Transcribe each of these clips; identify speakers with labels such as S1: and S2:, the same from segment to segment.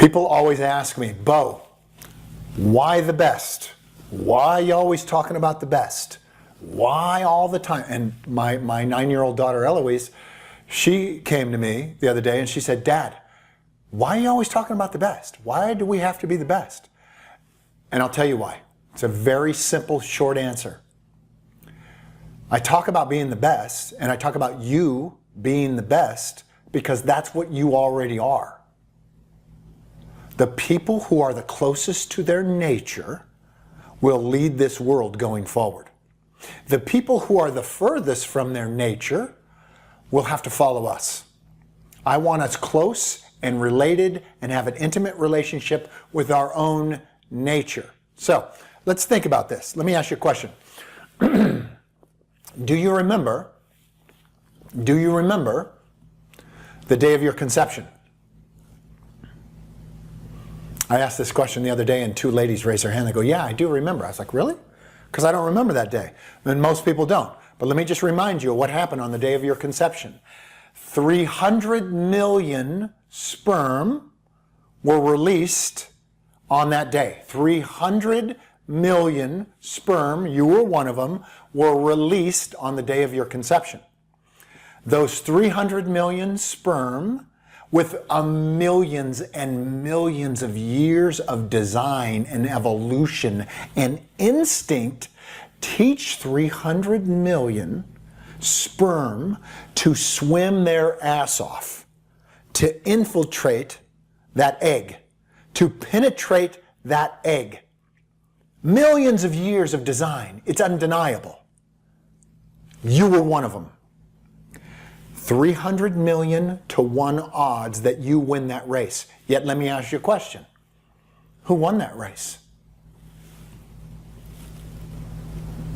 S1: People always ask me, Bo, why the best? Why are you always talking about the best? Why all the time? And my 9-year-old daughter Eloise, she came to me the other day and she said, Dad, why are you always talking about the best? Why do we have to be the best? And I'll tell you why. It's a very simple, short answer. I talk about being the best, and I talk about you being the best because that's what you already are. The people who are the closest to their nature will lead this world going forward. The people who are the furthest from their nature will have to follow us. I want us close and related and have an intimate relationship with our own nature. So let's think about this. Let me ask you a question. Do you remember the day of your conception? I asked this question the other day and 2 ladies raised their hand. They go, yeah, I do remember. I was like, really? Because I don't remember that day. And most people don't. But let me just remind you of what happened on the day of your conception. 300 million sperm were released on that day. 300 million sperm, you were one of them, were released on the day of your conception. Those 300 million sperm, with millions and millions of years of design and evolution and instinct, teach 300 million sperm to swim their ass off, to infiltrate that egg, to penetrate that egg. Millions of years of design. It's undeniable. You were one of them. 300 million to 1 odds that you win that race. Yet let me ask you a question. Who won that race?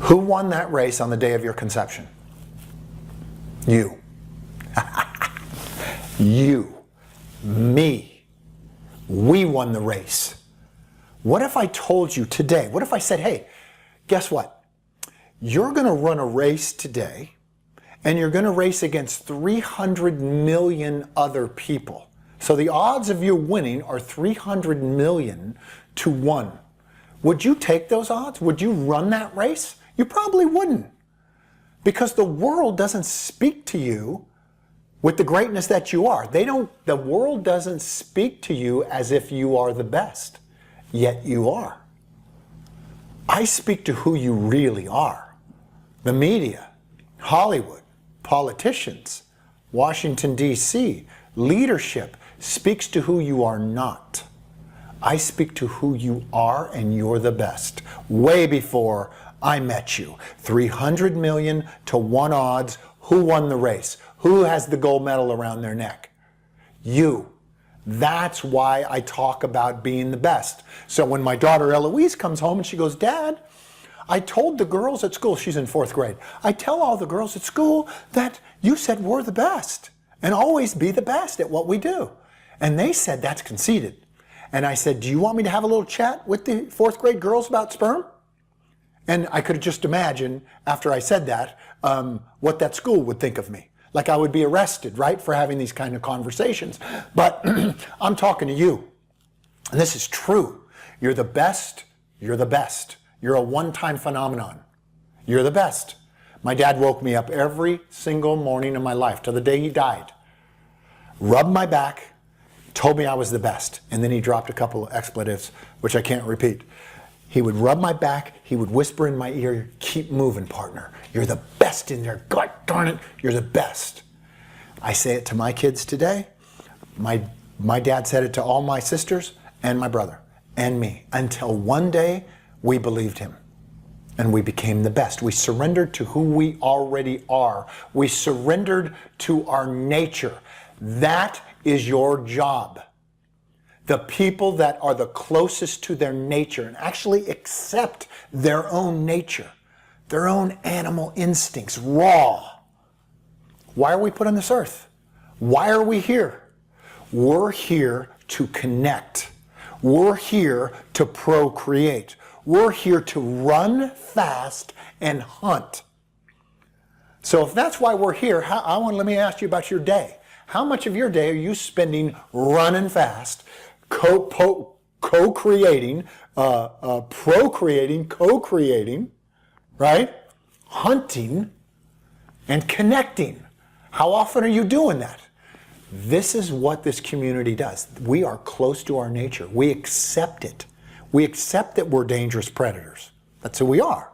S1: Who won that race on the day of your conception? You. You. Me. We won the race. What if I told you today, what if I said, hey, guess what? You're going to run a race today, and you're going to race against 300 million other people. So the odds of you winning are 300 million to 1. Would you take those odds? Would you run that race? You probably wouldn't. Because the world doesn't speak to you with the greatness that you are. The world doesn't speak to you as if you are the best, yet you are. I speak to who you really are. The media, Hollywood, politicians, Washington, D.C., leadership speaks to who you are not. I speak to who you are, and you're the best. Way before I met you. 300 million to 1 odds. Who won the race? Who has the gold medal around their neck? You. That's why I talk about being the best. So when my daughter Eloise comes home and she goes, Dad, I told the girls at school, she's in 4th grade, I tell all the girls at school that you said we're the best and always be the best at what we do. And they said that's conceited. And I said, do you want me to have a little chat with the 4th grade girls about sperm? And I could just imagine after I said that, what that school would think of me. Like I would be arrested, right, for having these kind of conversations. But I'm talking to you. And this is true. You're the best. You're the best. You're a one-time phenomenon. You're the best. My dad woke me up every single morning of my life till the day he died. Rubbed my back, told me I was the best. And then he dropped a couple of expletives, which I can't repeat. He would rub my back. He would whisper in my ear, keep moving, partner. You're the best in there. God darn it, you're the best. I say it to my kids today. My dad said it to all my sisters and my brother and me until one day we believed him and we became the best. We surrendered to who we already are. We surrendered to our nature. That is your job. The people that are the closest to their nature and actually accept their own nature, their own animal instincts, raw. Why are we put on this earth? Why are we here? We're here to connect. We're here to procreate. We're here to run fast and hunt. So if that's why we're here, let me ask you about your day. How much of your day are you spending running fast, co-creating, procreating, co-creating, right? Hunting and connecting. How often are you doing that? This is what this community does. We are close to our nature. We accept it. We accept that we're dangerous predators. That's who we are.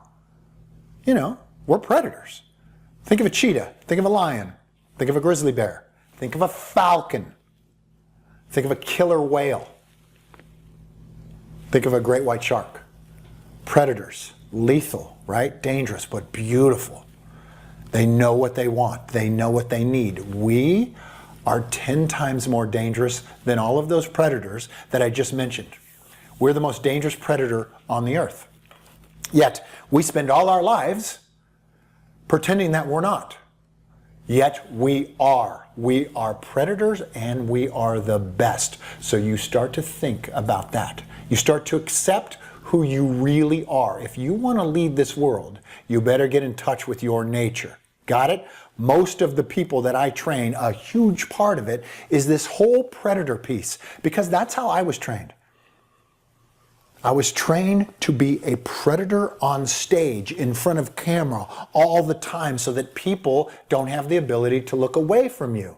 S1: You know, we're predators. Think of a cheetah. Think of a lion. Think of a grizzly bear. Think of a falcon. Think of a killer whale. Think of a great white shark. Predators. Lethal, right? Dangerous, but beautiful. They know what they want. They know what they need. We are 10 times more dangerous than all of those predators that I just mentioned. We're the most dangerous predator on the earth. Yet, we spend all our lives pretending that we're not. Yet, we are. We are predators and we are the best. So you start to think about that. You start to accept who you really are. If you want to lead this world, you better get in touch with your nature. Got it? Most of the people that I train, a huge part of it is this whole predator piece, because that's how I was trained. I was trained to be a predator on stage in front of camera all the time so that people don't have the ability to look away from you.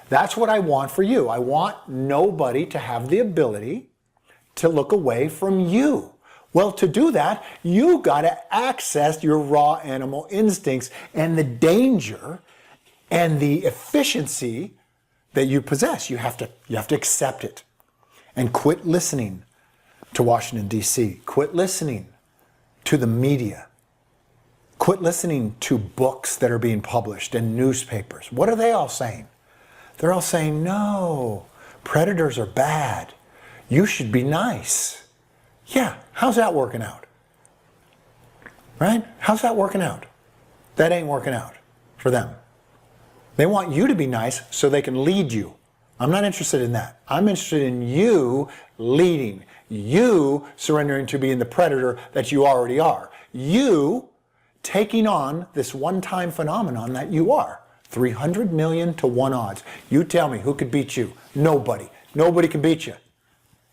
S1: That's what I want for you. I want nobody to have the ability to look away from you. Well, to do that, you got to access your raw animal instincts and the danger and the efficiency that you possess. You have to accept it and quit listening to Washington, D.C. Quit listening to the media. Quit listening to books that are being published and newspapers. What are they all saying? They're all saying, no, predators are bad. You should be nice. Yeah, how's that working out? Right? How's that working out? That ain't working out for them. They want you to be nice so they can lead you. I'm not interested in that. I'm interested in you leading, you surrendering to being the predator that you already are, you taking on this one-time phenomenon that you are. 300 million to 1 odds. You tell me who could beat you? Nobody. Nobody can beat you.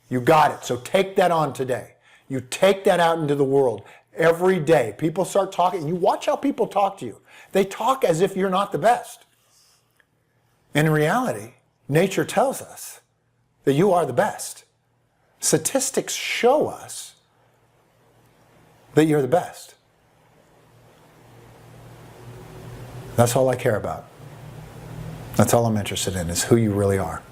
S1: You got it. So take that on today. You take that out into the world every day. People start talking. You watch how people talk to you. They talk as if you're not the best. And in reality, nature tells us that you are the best. Statistics show us that you're the best. That's all I care about. That's all I'm interested in, is who you really are.